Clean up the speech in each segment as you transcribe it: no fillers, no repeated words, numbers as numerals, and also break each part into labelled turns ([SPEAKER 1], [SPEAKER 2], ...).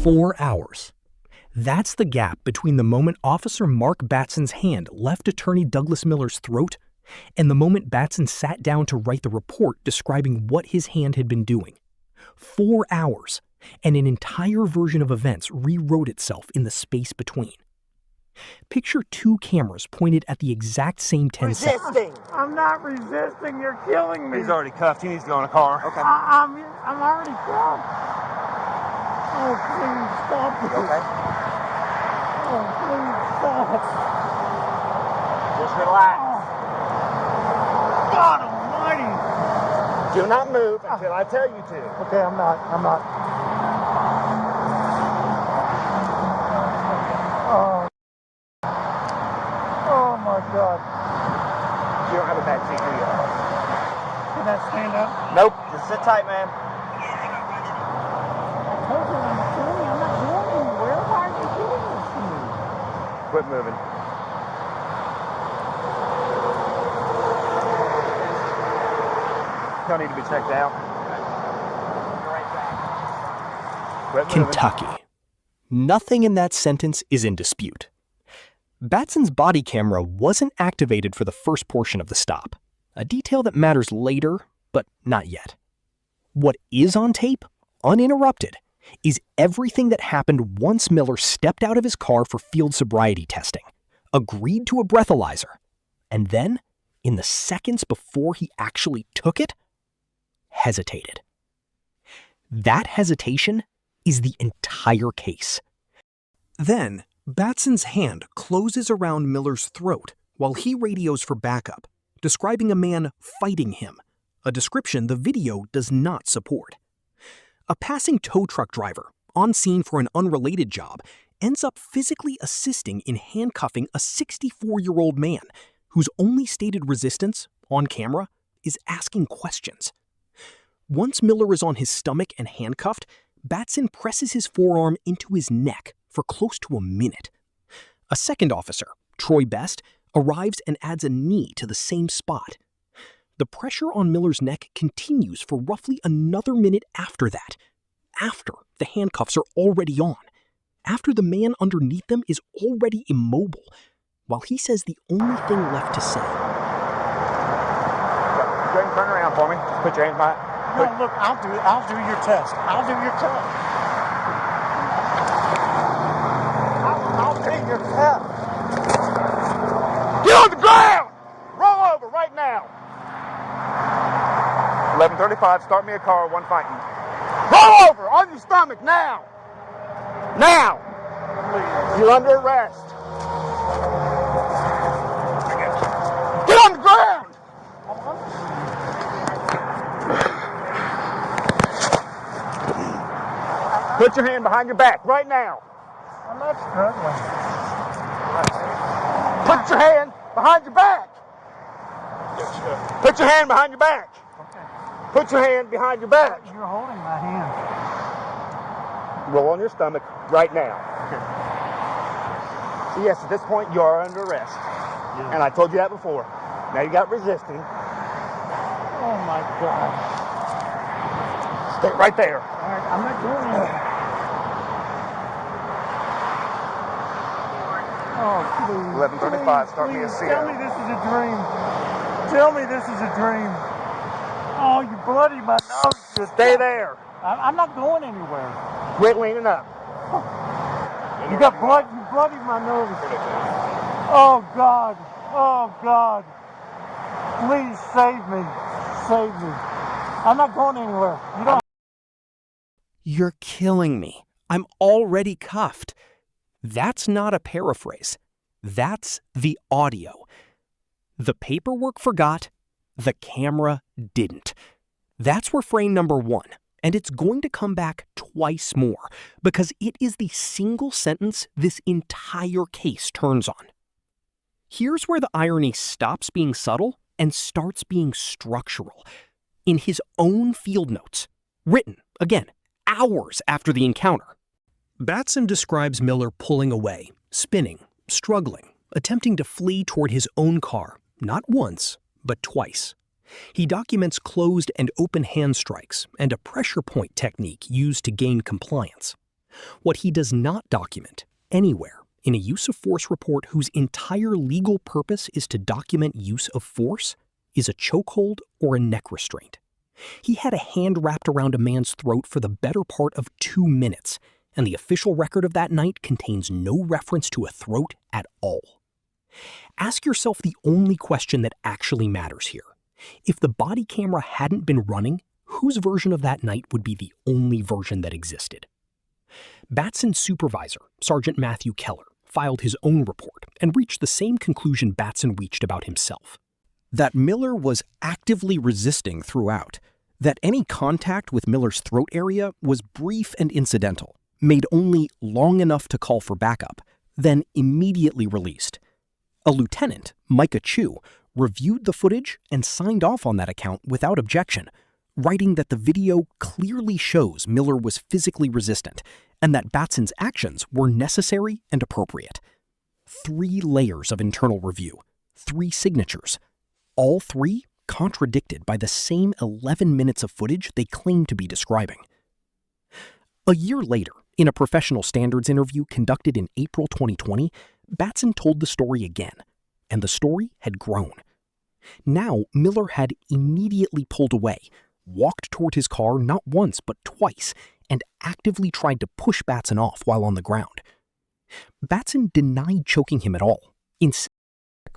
[SPEAKER 1] 4 hours. That's the gap between the moment Officer Mark Batson's hand left Attorney Douglas Miller's throat and the moment Batson sat down to write the report describing what his hand had been doing. 4 hours, and an entire version of events rewrote itself in the space between. Picture two cameras pointed at the exact same 10 seconds.
[SPEAKER 2] Resisting! I'm not resisting, you're killing me!
[SPEAKER 3] He's already cuffed, he needs to go in a car.
[SPEAKER 2] Okay. I'm already cuffed! Oh, please stop this!
[SPEAKER 3] Okay?
[SPEAKER 2] Oh, please stop!
[SPEAKER 3] Just relax.
[SPEAKER 2] Oh. God almighty!
[SPEAKER 3] Do not move until I tell you to.
[SPEAKER 2] Okay, I'm not. Oh my God.
[SPEAKER 3] You don't have a back seat, do you?
[SPEAKER 2] Can I stand up?
[SPEAKER 3] Nope. Just sit tight, man.
[SPEAKER 2] I told you I'm filming. I'm not going anywhere. Why are you doing this to me?
[SPEAKER 3] Quit moving. Don't need to be checked out. Quit moving.
[SPEAKER 1] Kentucky. Nothing in that sentence is in dispute. Batson's body camera wasn't activated for the first portion of the stop, a detail that matters later, but not yet. What is on tape, uninterrupted, is everything that happened once Miller stepped out of his car for field sobriety testing, agreed to a breathalyzer, and then, in the seconds before he actually took it, hesitated. That hesitation is the entire case. Then, Batson's hand closes around Miller's throat while he radios for backup, describing a man fighting him, a description the video does not support. A passing tow truck driver, on scene for an unrelated job, ends up physically assisting in handcuffing a 64-year-old man whose only stated resistance, on camera, is asking questions. Once Miller is on his stomach and handcuffed, Batson presses his forearm into his neck for close to a minute. A second officer, Troy Best, arrives and adds a knee to the same spot. The pressure on Miller's neck continues for roughly another minute after that, after the handcuffs are already on, after the man underneath them is already immobile, while he says the only thing left to say.
[SPEAKER 3] Go ahead and turn around for me. Just put your hands behind.
[SPEAKER 2] No, look, I'll do your test. I'll do your test. I'll do your test.
[SPEAKER 3] Get on the ground! Roll over right now. 11:35, start me a car, one fighting. Roll over on your stomach now! Now! Please. You're under arrest. Get on the ground! Put your hand behind your back right now.
[SPEAKER 2] I'm not struggling.
[SPEAKER 3] Put your hand behind your back. Put your hand behind your back.
[SPEAKER 2] Okay.
[SPEAKER 3] Put your hand behind your back.
[SPEAKER 2] You're holding my hand.
[SPEAKER 3] Roll on your stomach right now.
[SPEAKER 2] Okay.
[SPEAKER 3] So yes, at this point you are under arrest.
[SPEAKER 2] Yeah.
[SPEAKER 3] And I told you that before. Now you got resisting.
[SPEAKER 2] Oh my God.
[SPEAKER 3] Stay right there.
[SPEAKER 2] All right, I'm not doing anything. Oh, please.
[SPEAKER 3] 11:35, start me a
[SPEAKER 2] please,
[SPEAKER 3] CO.
[SPEAKER 2] Tell me this is a dream. Tell me this is a dream. Oh, you bloody my nose.
[SPEAKER 3] Stay there.
[SPEAKER 2] I'm not going anywhere.
[SPEAKER 3] Quit leaning up.
[SPEAKER 2] You got blood. You bloodied my nose. Oh, God. Oh, God. Please save me. Save me. I'm not going anywhere. You don't.
[SPEAKER 1] You're killing me. I'm already cuffed. That's not a paraphrase. That's the audio. The paperwork forgot, the camera didn't. That's refrain number one, and it's going to come back twice more because it is the single sentence this entire case turns on. Here's where the irony stops being subtle and starts being structural. In his own field notes, written, again, hours after the encounter, Batson describes Miller pulling away, spinning, struggling, attempting to flee toward his own car, not once, but twice. He documents closed and open hand strikes and a pressure point technique used to gain compliance. What he does not document anywhere in a use of force report whose entire legal purpose is to document use of force is a chokehold or a neck restraint. He had a hand wrapped around a man's throat for the better part of 2 minutes, and the official record of that night contains no reference to a throat at all. Ask yourself the only question that actually matters here. If the body camera hadn't been running, whose version of that night would be the only version that existed? Batson's supervisor, Sergeant Matthew Keller, filed his own report and reached the same conclusion Batson reached about himself. That Miller was actively resisting throughout, that any contact with Miller's throat area was brief and incidental, made only long enough to call for backup, then immediately released. A lieutenant, Micah Chu, reviewed the footage and signed off on that account without objection, writing that the video clearly shows Miller was physically resistant and that Batson's actions were necessary and appropriate. 3 layers of internal review, 3 signatures, all 3 contradicted by the same 11 minutes of footage they claim to be describing. A year later, in a professional standards interview conducted in April 2020, Batson told the story again, and the story had grown. Now, Miller had immediately pulled away, walked toward his car not once but twice, and actively tried to push Batson off while on the ground. Batson denied choking him at all.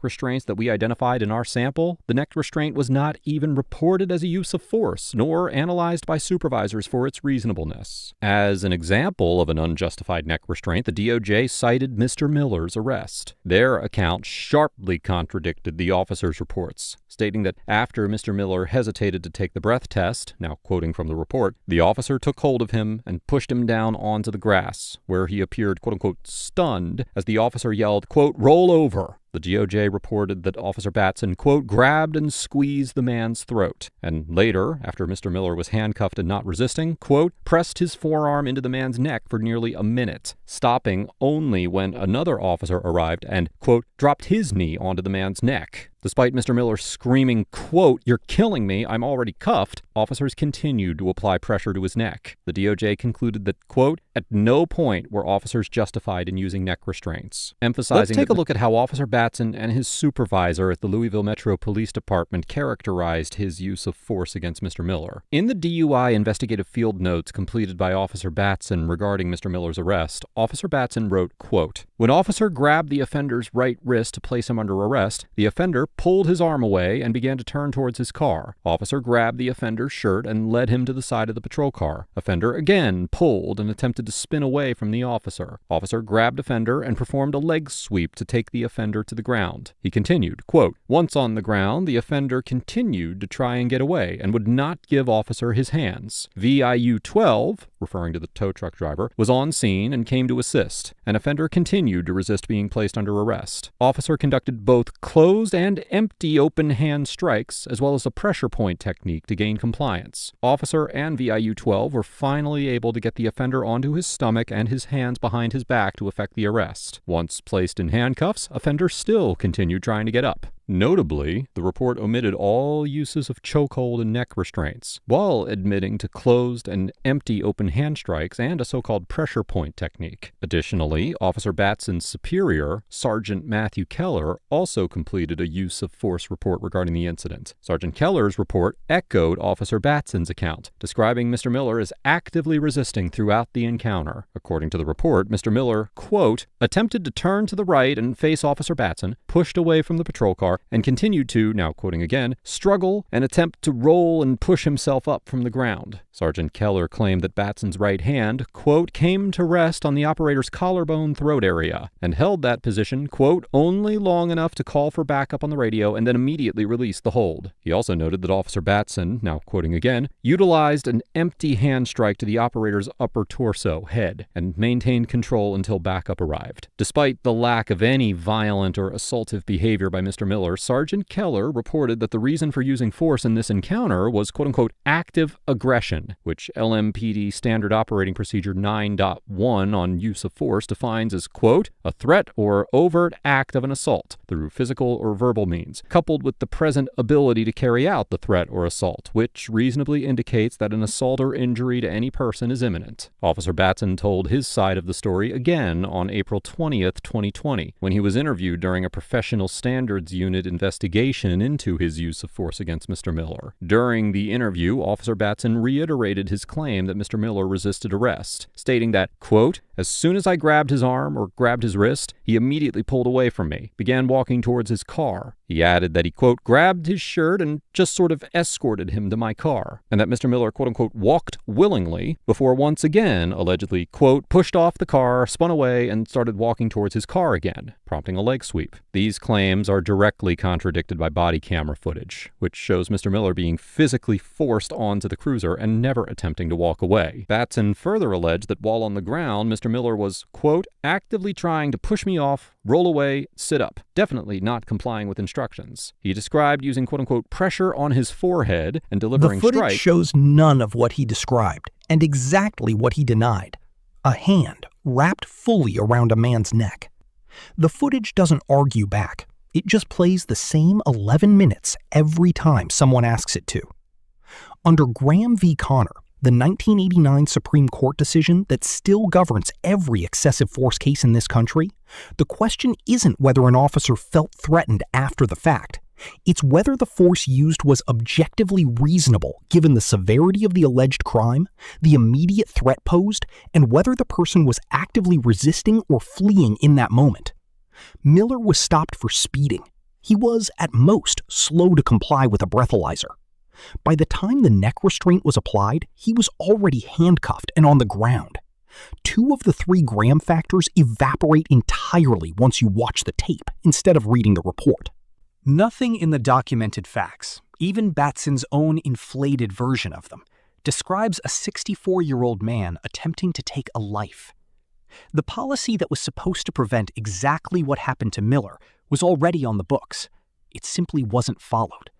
[SPEAKER 4] Restraints that we identified in our sample, the neck restraint was not even reported as a use of force, nor analyzed by supervisors for its reasonableness. As an example of an unjustified neck restraint, the DOJ cited Mr. Miller's arrest. Their account sharply contradicted the officer's reports, stating that after Mr. Miller hesitated to take the breath test, now quoting from the report, the officer took hold of him and pushed him down onto the grass, where he appeared, quote-unquote, stunned, as the officer yelled, quote, roll over. The DOJ reported that Officer Batson, quote, grabbed and squeezed the man's throat, and later, after Mr. Miller was handcuffed and not resisting, quote, pressed his forearm into the man's neck for nearly a minute, stopping only when another officer arrived and, quote, dropped his knee onto the man's neck. Despite Mr. Miller screaming, quote, you're killing me, I'm already cuffed, officers continued to apply pressure to his neck. The DOJ concluded that, quote, at no point were officers justified in using neck restraints, emphasizing. Let's take a look at how Officer Batson and his supervisor at the Louisville Metro Police Department characterized his use of force against Mr. Miller. In the DUI investigative field notes completed by Officer Batson regarding Mr. Miller's arrest, Officer Batson wrote, quote, when officer grabbed the offender's right wrist to place him under arrest, the offender pulled his arm away and began to turn towards his car. Officer grabbed the offender's shirt and led him to the side of the patrol car. Offender again pulled and attempted to spin away from the officer. Officer grabbed offender and performed a leg sweep to take the offender to the ground. He continued, quote, once on the ground, the offender continued to try and get away and would not give officer his hands. VIU 12, referring to the tow truck driver, was on scene and came to assist. An offender continued to resist being placed under arrest. Officer conducted both closed and empty open hand strikes, as well as a pressure point technique to gain compliance. Officer and VIU 12 were finally able to get the offender onto his stomach and his hands behind his back to effect the arrest. Once placed in handcuffs, offender still continued trying to get up. Notably, the report omitted all uses of chokehold and neck restraints, while admitting to closed and empty open hand strikes and a so-called pressure point technique. Additionally, Officer Batson's superior, Sergeant Matthew Keller, also completed a use of force report regarding the incident. Sergeant Keller's report echoed Officer Batson's account, describing Mr. Miller as actively resisting throughout the encounter. According to the report, Mr. Miller, quote, attempted to turn to the right and face Officer Batson, pushed away from the patrol car, and continued to, now quoting again, struggle and attempt to roll and push himself up from the ground. Sergeant Keller claimed that Batson's right hand, quote, came to rest on the operator's collarbone throat area and held that position, quote, only long enough to call for backup on the radio and then immediately release the hold. He also noted that Officer Batson, now quoting again, utilized an empty hand strike to the operator's upper torso, head, and maintained control until backup arrived. Despite the lack of any violent or assaultive behavior by Mr. Miller, Miller, Sergeant Keller reported that the reason for using force in this encounter was quote-unquote active aggression, which LMPD Standard Operating Procedure 9.1 on use of force defines as, quote, a threat or overt act of an assault through physical or verbal means, coupled with the present ability to carry out the threat or assault, which reasonably indicates that an assault or injury to any person is imminent. Officer Batson told his side of the story again on April 20th, 2020, when he was interviewed during a Professional Standards Unit investigation into his use of force against Mr. Miller. During the interview, Officer Batson reiterated his claim that Mr. Miller resisted arrest, stating that, quote, as soon as I grabbed his arm or grabbed his wrist, he immediately pulled away from me, began walking towards his car. He added that he, quote, grabbed his shirt and just sort of escorted him to my car, and that Mr. Miller, quote unquote, walked willingly before once again, allegedly, quote, pushed off the car, spun away, and started walking towards his car again, prompting a leg sweep. These claims are directly contradicted by body camera footage, which shows Mr. Miller being physically forced onto the cruiser and never attempting to walk away. Batson further alleged that while on the ground, Mr. Miller was, quote, actively trying to push me off, roll away, sit up, definitely not complying with instructions. He described using quote-unquote pressure on his forehead and delivering strikes.
[SPEAKER 1] The footage shows none of what he described and exactly what he denied. A hand wrapped fully around a man's neck. The footage doesn't argue back. It just plays the same 11 minutes every time someone asks it to. Under Graham v. Connor, the 1989 Supreme Court decision that still governs every excessive force case in this country, the question isn't whether an officer felt threatened after the fact. It's whether the force used was objectively reasonable given the severity of the alleged crime, the immediate threat posed, and whether the person was actively resisting or fleeing in that moment. Miller was stopped for speeding. He was, at most, slow to comply with a breathalyzer. By the time the neck restraint was applied, he was already handcuffed and on the ground. 2 of the 3 Graham factors evaporate entirely once you watch the tape instead of reading the report. Nothing in the documented facts, even Batson's own inflated version of them, describes a 64-year-old man attempting to take a life. The policy that was supposed to prevent exactly what happened to Miller was already on the books. It simply wasn't followed.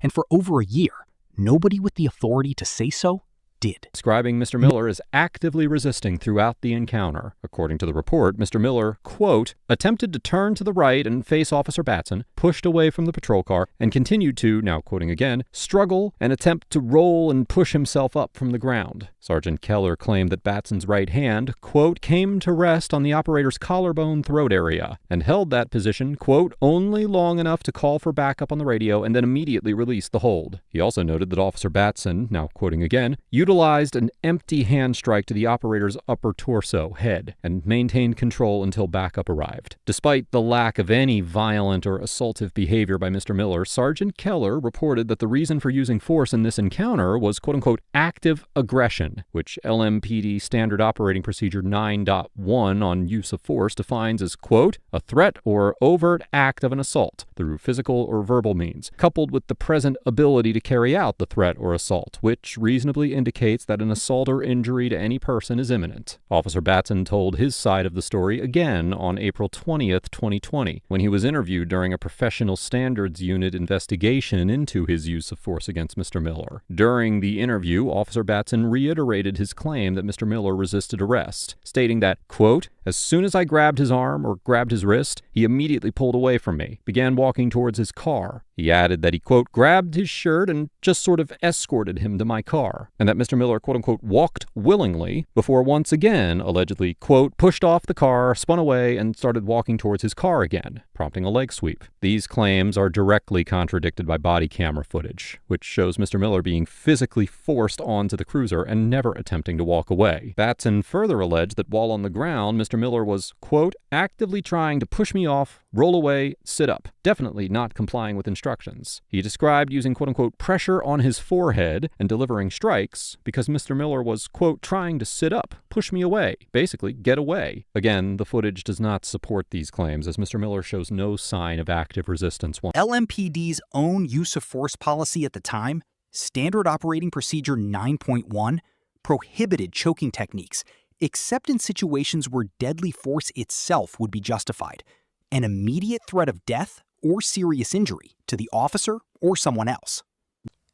[SPEAKER 1] And for over a year, nobody with the authority to say so did.
[SPEAKER 4] Describing Mr. Miller as actively resisting throughout the encounter. According to the report, Mr. Miller, quote, attempted to turn to the right and face Officer Batson, pushed away from the patrol car, and continued to, now quoting again, struggle and attempt to roll and push himself up from the ground. Sergeant Keller claimed that Batson's right hand, quote, came to rest on the operator's collarbone throat area and held that position, quote, only long enough to call for backup on the radio and then immediately released the hold. He also noted that Officer Batson, now quoting again, utilized an empty hand strike to the operator's upper torso, head, and maintained control until backup arrived. Despite the lack of any violent or assaultive behavior by Mr. Miller, Sergeant Keller reported that the reason for using force in this encounter was quote-unquote active aggression, which LMPD Standard Operating Procedure 9.1 on use of force defines as, quote, a threat or overt act of an assault through physical or verbal means, coupled with the present ability to carry out the threat or assault, which reasonably indicates that an assault or injury to any person is imminent. Officer Batson told his side of the story again on April 20th, 2020, when he was interviewed during a Professional Standards Unit investigation into his use of force against Mr. Miller. During the interview, Officer Batson reiterated his claim that Mr. Miller resisted arrest, stating that, quote, as soon as I grabbed his arm or grabbed his wrist, he immediately pulled away from me, began walking towards his car. He added that he, quote, grabbed his shirt and just sort of escorted him to my car, and that Mr. Miller, quote unquote, walked willingly before once again, allegedly, quote, pushed off the car, spun away, and started walking towards his car again, prompting a leg sweep. These claims are directly contradicted by body camera footage, which shows Mr. Miller being physically forced onto the cruiser and never attempting to walk away. Batson further alleged that while on the ground, Mr. Miller was, quote, actively trying to push me off, roll away, sit up, definitely not complying with instructions. He described using quote-unquote pressure on his forehead and delivering strikes because Mr. Miller was, quote, trying to sit up, push me away, basically get away. Again, the footage does not support these claims as Mr. Miller shows no sign of active resistance.
[SPEAKER 1] LMPD's own use of force policy at the time, Standard Operating Procedure 9.1, prohibited choking techniques, except in situations where deadly force itself would be justified. An immediate threat of death or serious injury to the officer or someone else.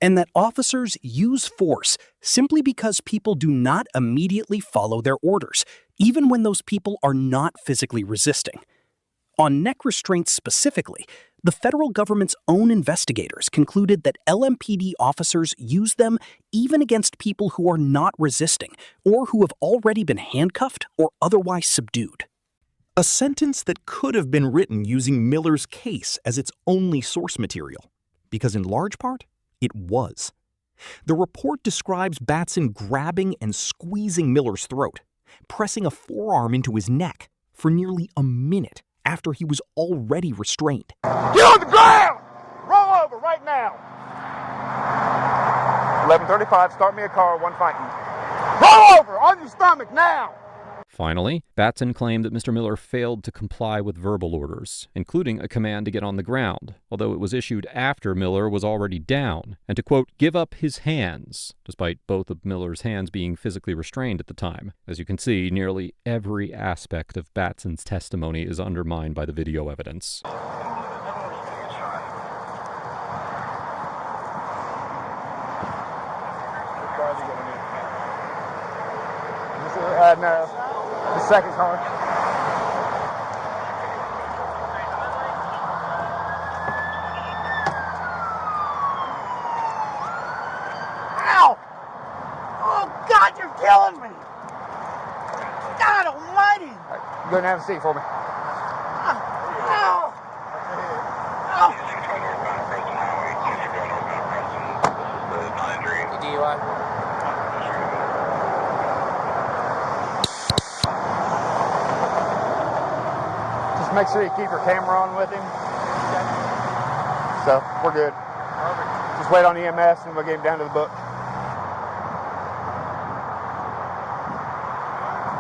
[SPEAKER 1] And that officers use force simply because people do not immediately follow their orders, even when those people are not physically resisting. On neck restraints specifically, the federal government's own investigators concluded that LMPD officers use them even against people who are not resisting or who have already been handcuffed or otherwise subdued. A sentence that could have been written using Miller's case as its only source material, because in large part, it was. The report describes Batson grabbing and squeezing Miller's throat, pressing a forearm into his neck for nearly a minute after he was already restrained.
[SPEAKER 3] Get on the ground! Roll over right now! 11:35, start me a car, one fighting. Roll over! On your stomach now!
[SPEAKER 4] Finally, Batson claimed that Mr. Miller failed to comply with verbal orders, including a command to get on the ground, although it was issued after Miller was already down, and to, quote, give up his hands, despite both of Miller's hands being physically restrained at the time. As you can see, nearly every aspect of Batson's testimony is undermined by the video evidence.
[SPEAKER 3] No. The second car.
[SPEAKER 2] Ow! Oh, God, you're killing me! God almighty!
[SPEAKER 3] All right, go and have a seat for me.
[SPEAKER 2] Ow! Ow!
[SPEAKER 5] DUI.
[SPEAKER 3] Make sure you keep your camera on with him. So, we're good. Just wait on EMS and we'll get him down to the book.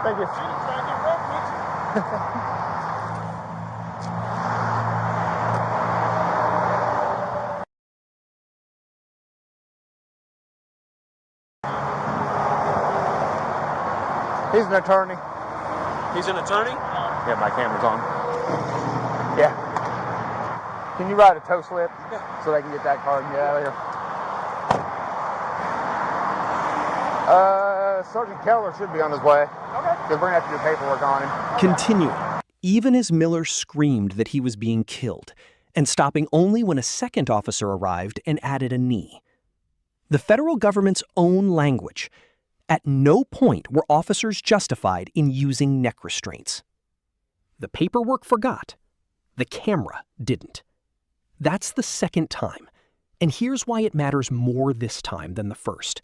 [SPEAKER 3] Thank you. He's an attorney.
[SPEAKER 5] He's an attorney?
[SPEAKER 3] Yeah, my camera's on. Yeah. Can you write a tow slip so they can get that car and get out of here? Sergeant Keller should be on his way. Okay. Because we're going to have to do paperwork on him.
[SPEAKER 1] Continuing, even as Miller screamed that he was being killed, and stopping only when a second officer arrived and added a knee. The federal government's own language. At no point were officers justified in using neck restraints. The paperwork forgot. The camera didn't. That's the second time. And here's why it matters more this time than the first.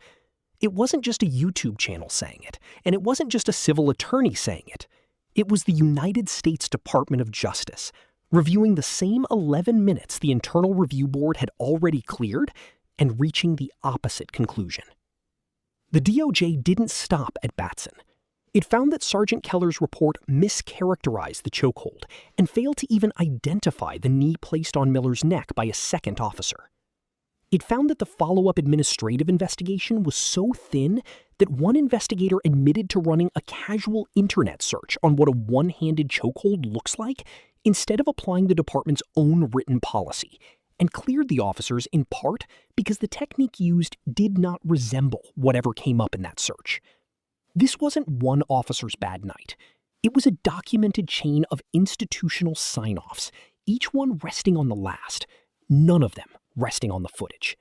[SPEAKER 1] It wasn't just a YouTube channel saying it, and it wasn't just a civil attorney saying it. It was the United States Department of Justice, reviewing the same 11 minutes the Internal Review Board had already cleared and reaching the opposite conclusion. The DOJ didn't stop at Batson. It found that Sergeant Keller's report mischaracterized the chokehold and failed to even identify the knee placed on Miller's neck by a second officer. It found that the follow-up administrative investigation was so thin that one investigator admitted to running a casual internet search on what a one-handed chokehold looks like instead of applying the department's own written policy, and cleared the officers in part because the technique used did not resemble whatever came up in that search. This wasn't one officer's bad night. It was a documented chain of institutional sign-offs, each one resting on the last, none of them resting on the footage.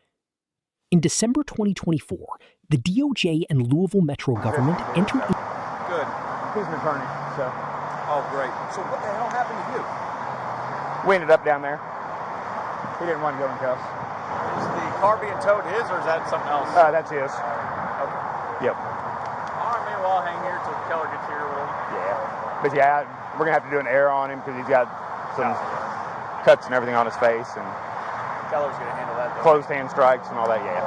[SPEAKER 1] In December 2024, the DOJ and Louisville Metro government entered...
[SPEAKER 3] Good. He's an attorney, so...
[SPEAKER 5] Oh, great. So what the hell happened to you?
[SPEAKER 3] We ended up down there. He didn't want to go in cuffs.
[SPEAKER 5] Is the car being towed his, or is that something else?
[SPEAKER 3] That's his.
[SPEAKER 5] Okay.
[SPEAKER 3] Yep.
[SPEAKER 5] All right, man. Well, I'll hang here till Keller gets here with him.
[SPEAKER 3] Yeah. But yeah, we're going to have to do an air on him because he's got some cuts and everything on his face and
[SPEAKER 5] Keller's going to handle that, though.
[SPEAKER 3] closed hand strikes and all that, yeah.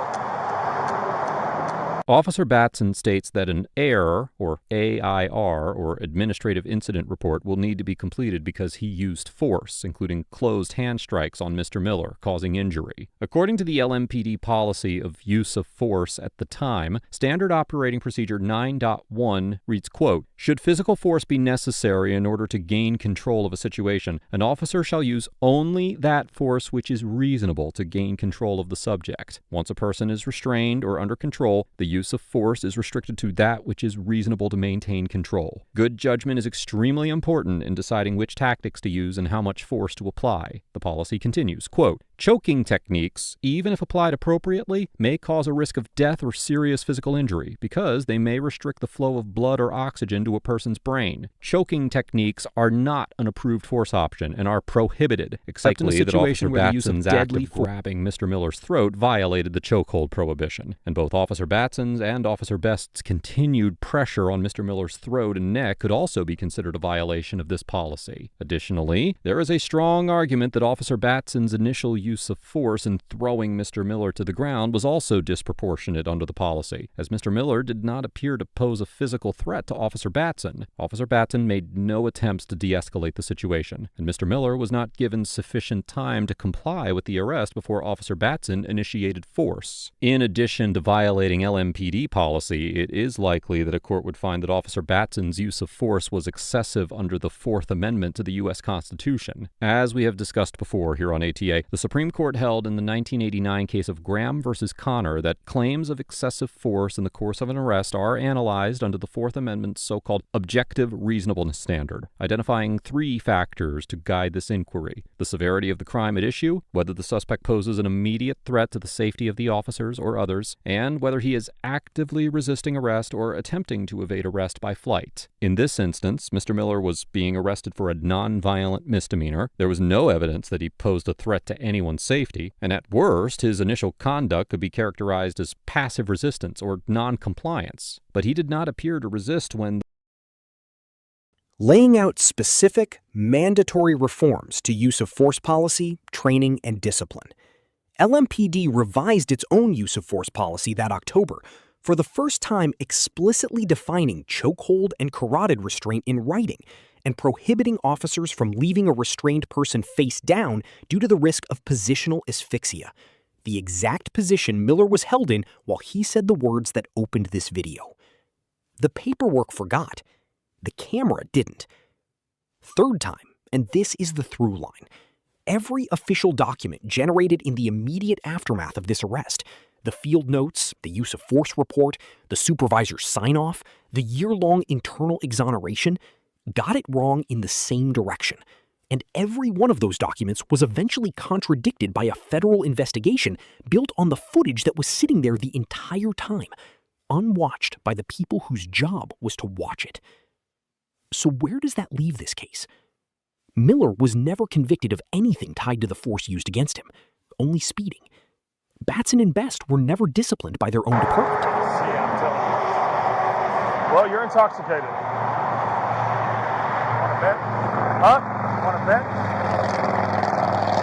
[SPEAKER 4] Officer Batson states that an AIR, or AIR, or Administrative Incident Report, will need to be completed because he used force, including closed hand strikes on Mr. Miller, causing injury. According to the LMPD policy of use of force at the time, Standard Operating Procedure 9.1 reads, quote, "Should physical force be necessary in order to gain control of a situation, an officer shall use only that force which is reasonable to gain control of the subject. Once a person is restrained or under control, the use of force is restricted to that which is reasonable to maintain control. Good judgment is extremely important in deciding which tactics to use and how much force to apply." The policy continues, quote, "Choking techniques, even if applied appropriately, may cause a risk of death or serious physical injury because they may restrict the flow of blood or oxygen to a person's brain. Choking techniques are not an approved force option and are prohibited, except in a situation where the use of deadly force grabbing Mr. Miller's throat violated the chokehold prohibition, and both Officer Batson's and Officer Best's continued pressure on Mr. Miller's throat and neck could also be considered a violation of this policy. Additionally, there is a strong argument that Officer Batson's initial use of force in throwing Mr. Miller to the ground was also disproportionate under the policy, as Mr. Miller did not appear to pose a physical threat to Officer Batson. Officer Batson made no attempts to de-escalate the situation, and Mr. Miller was not given sufficient time to comply with the arrest before Officer Batson initiated force. In addition to violating LMPD policy, it is likely that a court would find that Officer Batson's use of force was excessive under the Fourth Amendment to the U.S. Constitution. As we have discussed before here on ATA, the Supreme Court held in the 1989 case of Graham v. Connor that claims of excessive force in the course of an arrest are analyzed under the Fourth Amendment's so-called objective reasonableness standard, identifying 3 factors to guide this inquiry: the severity of the crime at issue, whether the suspect poses an immediate threat to the safety of the officers or others, and whether he is actively resisting arrest or attempting to evade arrest by flight. In this instance, Mr. Miller was being arrested for a non-violent misdemeanor. There was no evidence that he posed a threat to anyone's safety, and at worst, his initial conduct could be characterized as passive resistance or non-compliance. But he did not appear to resist when
[SPEAKER 1] laying out specific, mandatory reforms to use of force policy, training, and discipline. LMPD revised its own use of force policy that October, for the first time explicitly defining chokehold and carotid restraint in writing and prohibiting officers from leaving a restrained person face down due to the risk of positional asphyxia, the exact position Miller was held in while he said the words that opened this video. The paperwork forgot. The camera didn't. Third time, and this is the through line, every official document generated in the immediate aftermath of this arrest, the field notes, the use of force report, the supervisor's sign-off, the year-long internal exoneration, got it wrong in the same direction. And every one of those documents was eventually contradicted by a federal investigation built on the footage that was sitting there the entire time, unwatched by the people whose job was to watch it. So where does that leave this case? Miller was never convicted of anything tied to the force used against him, only speeding. Batson and Best were never disciplined by their own department.
[SPEAKER 3] See, I'm telling you. Well, you're intoxicated. Want to bet? Huh? Want to bet?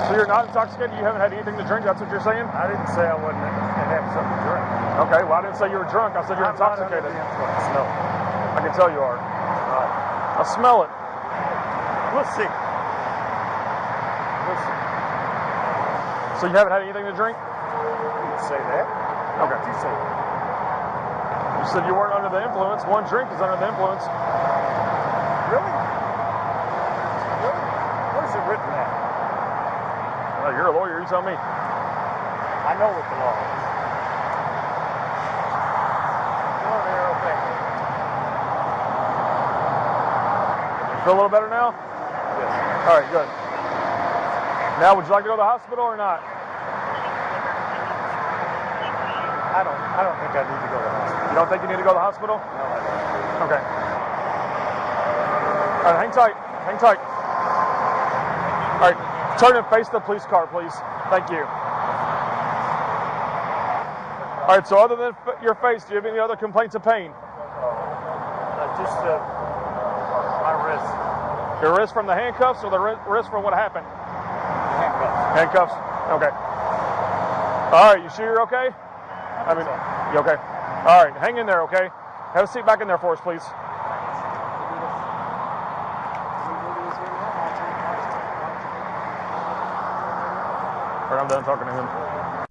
[SPEAKER 3] So you're not intoxicated? You haven't had anything to drink? That's what you're saying?
[SPEAKER 2] I didn't say I wasn't have something to drink.
[SPEAKER 3] Okay, well, I didn't say you were drunk. I said you're intoxicated.
[SPEAKER 2] No.
[SPEAKER 3] I can tell you are. I smell it.
[SPEAKER 2] We'll see. We'll see.
[SPEAKER 3] So you haven't had anything to drink?
[SPEAKER 2] You didn't say that. How
[SPEAKER 3] Okay.
[SPEAKER 2] did you say that?
[SPEAKER 3] You said you weren't under the influence. One drink is under the influence.
[SPEAKER 2] Really? Really? Where's it written at?
[SPEAKER 3] Well, you're a lawyer. You tell me.
[SPEAKER 2] I know what the law is. Go on there, okay.
[SPEAKER 3] Feel a little better now?
[SPEAKER 2] Yes.
[SPEAKER 3] All right, good. Now, would you like to go to the hospital or not?
[SPEAKER 2] I don't think I need to go to the hospital.
[SPEAKER 3] You don't think you need to go to the hospital?
[SPEAKER 2] No, I don't.
[SPEAKER 3] Okay. All right, hang tight. Hang tight. All right, turn and face the police car, please. Thank you. All right, so other than your face, do you have any other complaints of pain?
[SPEAKER 2] Just my wrist.
[SPEAKER 3] Your wrist from the handcuffs or the wrist from what happened?
[SPEAKER 2] Handcuffs.
[SPEAKER 3] Handcuffs? Okay. All right, you sure you're okay? I mean, you okay? All right, hang in there, okay? Have a seat back in there for us, please. All right, I'm done talking to him.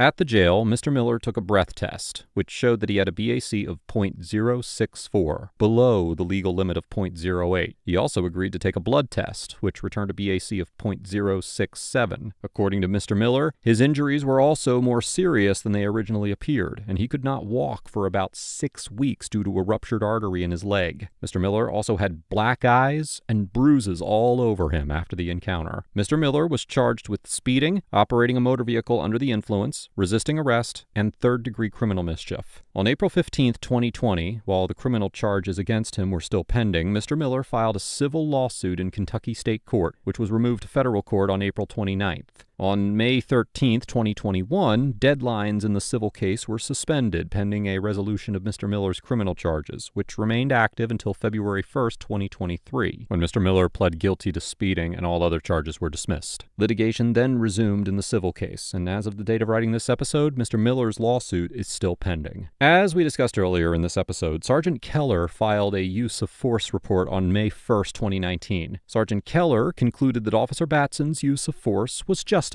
[SPEAKER 4] At the jail, Mr. Miller took a breath test, which showed that he had a BAC of .064, below the legal limit of .08. He also agreed to take a blood test, which returned a BAC of .067. According to Mr. Miller, his injuries were also more serious than they originally appeared, and he could not walk for about 6 weeks due to a ruptured artery in his leg. Mr. Miller also had black eyes and bruises all over him after the encounter. Mr. Miller was charged with speeding, operating a motor vehicle under the influence, resisting arrest, and third-degree criminal mischief. On April 15, 2020, while the criminal charges against him were still pending, Mr. Miller filed a civil lawsuit in Kentucky State Court, which was removed to federal court on April 29th. On May 13, 2021, deadlines in the civil case were suspended pending a resolution of Mr. Miller's criminal charges, which remained active until February 1, 2023, when Mr. Miller pled guilty to speeding and all other charges were dismissed. Litigation then resumed in the civil case, and as of the date of writing this episode, Mr. Miller's lawsuit is still pending. As we discussed earlier in this episode, Sergeant Keller filed a use of force report on May 1, 2019. Sergeant Keller concluded that Officer Batson's use of force was justified,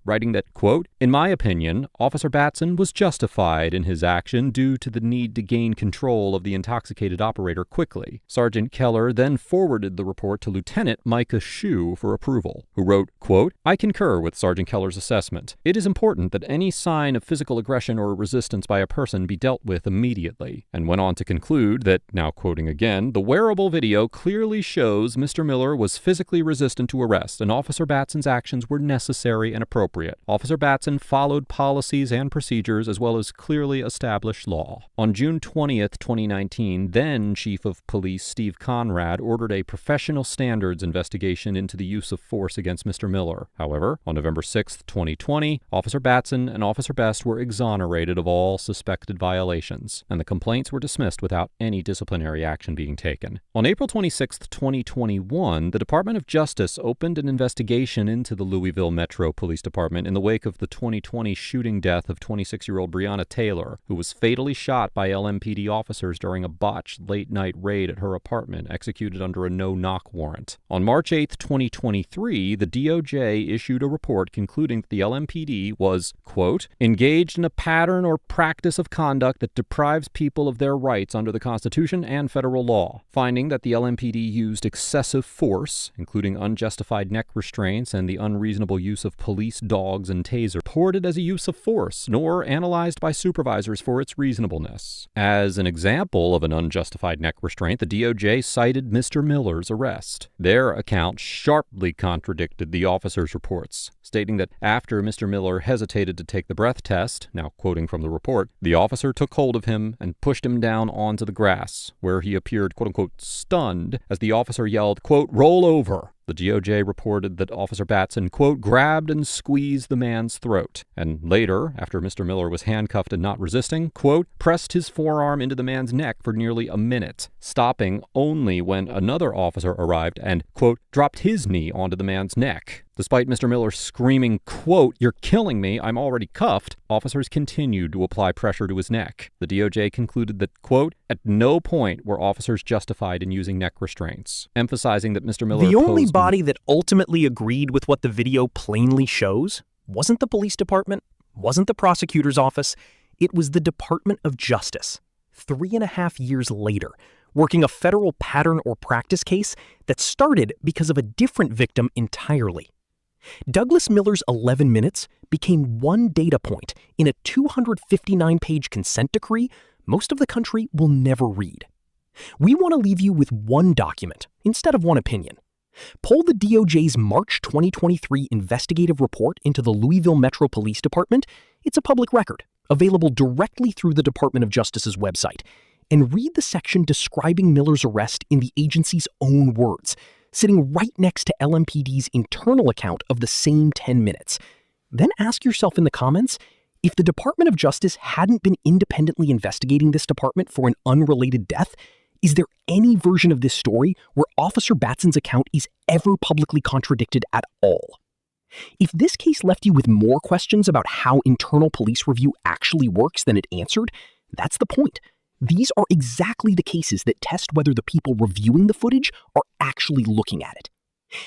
[SPEAKER 4] writing that, quote, "In my opinion, Officer Batson was justified in his action due to the need to gain control of the intoxicated operator quickly." Sergeant Keller then forwarded the report to Lieutenant Micah Shue for approval, who wrote, quote, "I concur with Sergeant Keller's assessment. It is important that any sign of physical aggression or resistance by a person be dealt with immediately," and went on to conclude that, now quoting again, "The wearable video clearly shows Mr. Miller was physically resistant to arrest, and Officer Batson's actions were necessary and appropriate. Officer Batson followed policies and procedures as well as clearly established law." On June 20th, 2019, then Chief of Police Steve Conrad ordered a professional standards investigation into the use of force against Mr. Miller. However, on November 6th, 2020, Officer Batson and Officer Best were exonerated of all suspected violations, and the complaints were dismissed without any disciplinary action being taken. On April 26th, 2021, the Department of Justice opened an investigation into the Louisville Metro Police Department in the wake of the 2020 shooting death of 26-year-old Breonna Taylor, who was fatally shot by LMPD officers during a botched late-night raid at her apartment executed under a no-knock warrant. On March 8, 2023, the DOJ issued a report concluding that the LMPD was, quote, "engaged in a pattern or practice of conduct that deprives people of their rights under the Constitution and federal law," finding that the LMPD used excessive force, including unjustified neck restraints and the unreasonable use of police dogs and tasers, reported as a use of force, nor analyzed by supervisors for its reasonableness. As an example of an unjustified neck restraint, the DOJ cited Mr. Miller's arrest. Their account sharply contradicted the officer's reports, stating that after Mr. Miller hesitated to take the breath test, now quoting from the report, the officer took hold of him and pushed him down onto the grass, where he appeared, quote-unquote, stunned as the officer yelled, quote, "roll over." The DOJ reported that Officer Batson, quote, "grabbed and squeezed the man's throat," and later, after Mr. Miller was handcuffed and not resisting, quote, "pressed his forearm into the man's neck for nearly a minute, stopping only when another officer arrived and, quote, dropped his knee onto the man's neck." Despite Mr. Miller screaming, quote, "you're killing me, I'm already cuffed," officers continued to apply pressure to his neck. The DOJ concluded that, quote, "at no point were officers justified in using neck restraints," emphasizing that Mr. Miller
[SPEAKER 1] The only body that ultimately agreed with what the video plainly shows wasn't the police department, wasn't the prosecutor's office, it was the Department of Justice. 3.5 years later, working a federal pattern or practice case that started because of a different victim entirely. Douglas Miller's 11 minutes became one data point in a 259-page consent decree most of the country will never read. We want to leave you with one document instead of one opinion. Pull the DOJ's March 2023 investigative report into the Louisville Metro Police Department. It's a public record, available directly through the Department of Justice's website, and read the section describing Miller's arrest in the agency's own words, sitting right next to LMPD's internal account of the same 10 minutes. Then ask yourself in the comments, if the Department of Justice hadn't been independently investigating this department for an unrelated death, is there any version of this story where Officer Batson's account is ever publicly contradicted at all? If this case left you with more questions about how internal police review actually works than it answered, that's the point. These are exactly the cases that test whether the people reviewing the footage are actually looking at it.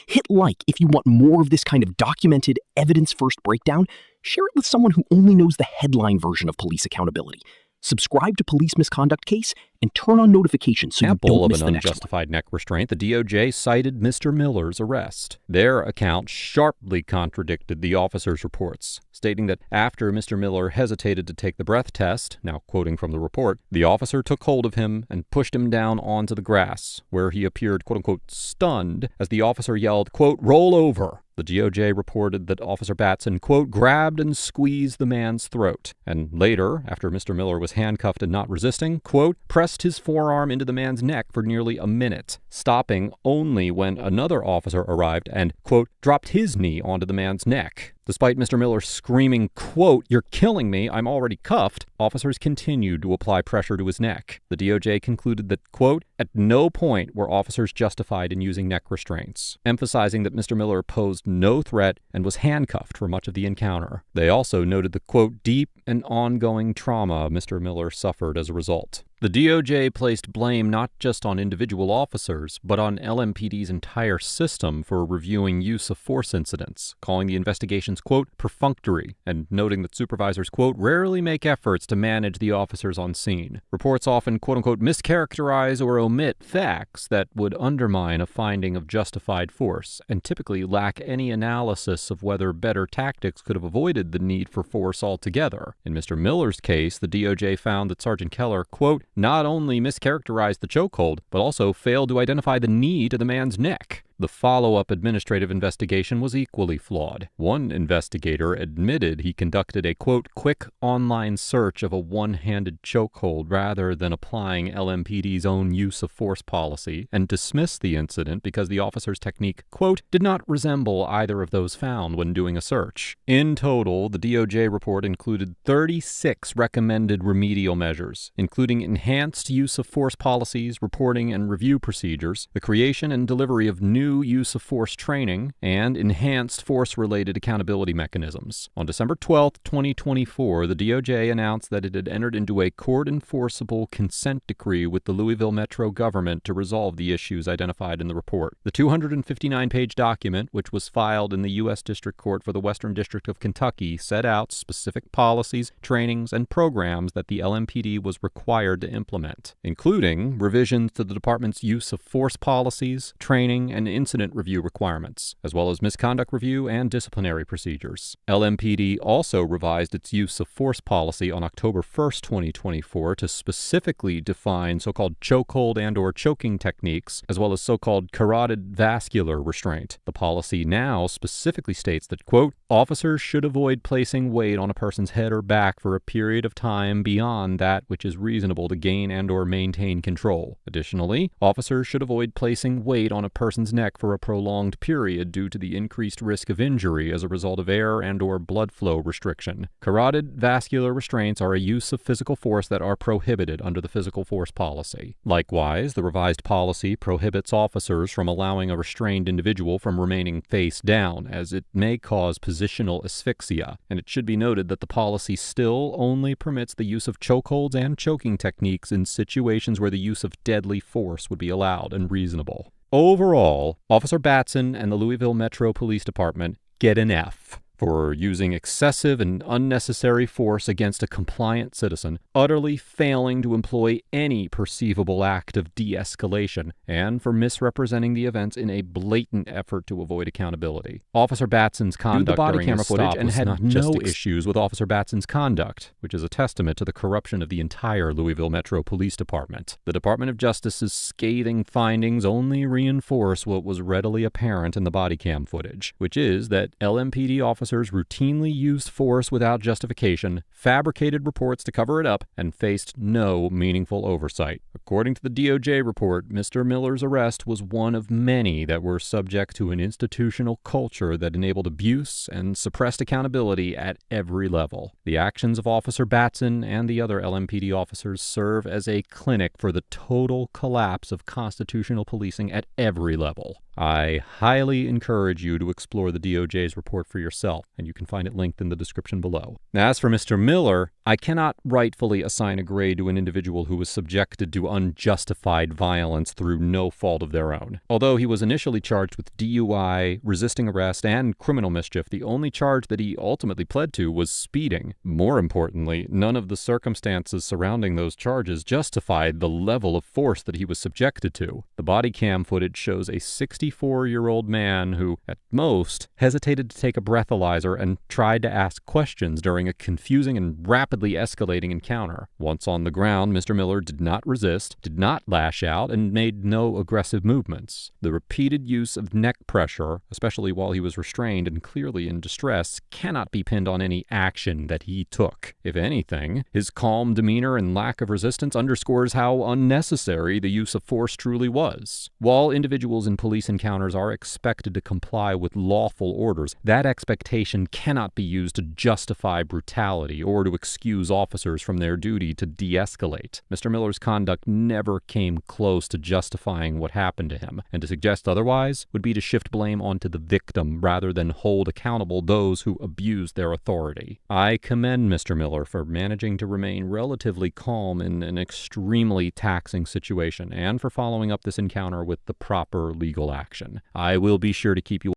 [SPEAKER 1] Hit like if you want more of this kind of documented, evidence-first breakdown. Share it with someone who only knows the headline version of police accountability. Subscribe to Police Misconduct Case and turn on notifications so you don't miss the next one.
[SPEAKER 4] Unjustified neck restraint, the DOJ cited Mr. Miller's arrest. Their account sharply contradicted the officer's reports, stating that after Mr. Miller hesitated to take the breath test, now quoting from the report, the officer took hold of him and pushed him down onto the grass, where he appeared, quote-unquote, stunned as the officer yelled, quote, roll over. The DOJ reported that Officer Batson, quote, grabbed and squeezed the man's throat, and later, after Mr. Miller was handcuffed and not resisting, quote, pressed his forearm into the man's neck for nearly a minute, stopping only when another officer arrived and, quote, dropped his knee onto the man's neck. Despite Mr. Miller screaming, quote, you're killing me, I'm already cuffed, officers continued to apply pressure to his neck. The DOJ concluded that, quote, at no point were officers justified in using neck restraints, emphasizing that Mr. Miller posed no threat and was handcuffed for much of the encounter. They also noted the, quote, deep and ongoing trauma Mr. Miller suffered as a result. The DOJ placed blame not just on individual officers, but on LMPD's entire system for reviewing use of force incidents, calling the investigations, quote, perfunctory, and noting that supervisors, quote, rarely make efforts to manage the officers on scene. Reports often, quote-unquote, mischaracterize or omit facts that would undermine a finding of justified force, and typically lack any analysis of whether better tactics could have avoided the need for force altogether. In Mr. Miller's case, the DOJ found that Sergeant Keller, quote, not only mischaracterized the chokehold, but also failed to identify the knee to the man's neck. The follow-up administrative investigation was equally flawed. One investigator admitted he conducted a, quote, quick online search of a one-handed chokehold rather than applying LMPD's own use of force policy, and dismissed the incident because the officer's technique, quote, did not resemble either of those found when doing a search. In total, the DOJ report included 36 recommended remedial measures, including enhanced use of force policies, reporting and review procedures, the creation and delivery of new use of force training, and enhanced force-related accountability mechanisms. On December 12, 2024, the DOJ announced that it had entered into a court-enforceable consent decree with the Louisville Metro government to resolve the issues identified in the report. The 259-page document, which was filed in the U.S. District Court for the Western District of Kentucky, set out specific policies, trainings, and programs that the LMPD was required to implement, including revisions to the department's use of force policies, training, and incident review requirements, as well as misconduct review and disciplinary procedures. LMPD also revised its use of force policy on October 1, 2024 to specifically define so-called chokehold and or choking techniques, as well as so-called carotid vascular restraint. The policy now specifically states that, quote, officers should avoid placing weight on a person's head or back for a period of time beyond that which is reasonable to gain and or maintain control. Additionally, officers should avoid placing weight on a person's neck for a prolonged period due to the increased risk of injury as a result of air and or blood flow restriction. Carotid vascular restraints are a use of physical force that are prohibited under the physical force policy. Likewise, the revised policy prohibits officers from allowing a restrained individual from remaining face down, as it may cause positional asphyxia, and it should be noted that the policy still only permits the use of chokeholds and choking techniques in situations where the use of deadly force would be allowed and reasonable. Overall, Officer Batson and the Louisville Metro Police Department get an F for using excessive and unnecessary force against a compliant citizen, utterly failing to employ any perceivable act of de-escalation, and for misrepresenting the events in a blatant effort to avoid accountability. Officer Batson's conduct during the stop and had no issues with Officer Batson's conduct, which is a testament to the corruption of the entire Louisville Metro Police Department. The Department of Justice's scathing findings only reinforce what was readily apparent in the Bodycam footage, which is that LMPD officers routinely used force without justification, fabricated reports to cover it up, and faced no meaningful oversight. According to the DOJ report, Mr. Miller's arrest was one of many that were subject to an institutional culture that enabled abuse and suppressed accountability at every level. The actions of Officer Batson and the other LMPD officers serve as a clinic for the total collapse of constitutional policing at every level. I highly encourage you to explore the DOJ's report for yourself, and you can find it linked in the description below. Now, as for Mr. Miller, I cannot rightfully assign a grade to an individual who was subjected to unjustified violence through no fault of their own. Although he was initially charged with DUI, resisting arrest, and criminal mischief, the only charge that he ultimately pled to was speeding. More importantly, none of the circumstances surrounding those charges justified the level of force that he was subjected to. The body cam footage shows a 64-year-old man who, at most, hesitated to take a breathalyzer and tried to ask questions during a confusing and rapidly escalating encounter. Once on the ground, Mr. Miller did not resist, did not lash out, and made no aggressive movements. The repeated use of neck pressure, especially while he was restrained and clearly in distress, cannot be pinned on any action that he took. If anything, his calm demeanor and lack of resistance underscores how unnecessary the use of force truly was. While individuals in police encounters are expected to comply with lawful orders, that expectation cannot be used to justify brutality or to excuse officers from their duty to de-escalate. Mr. Miller's conduct never came close to justifying what happened to him, and to suggest otherwise would be to shift blame onto the victim rather than hold accountable those who abused their authority. I commend Mr. Miller for managing to remain relatively calm in an extremely taxing situation and for following up this encounter with the proper legal action. I will be sure to keep you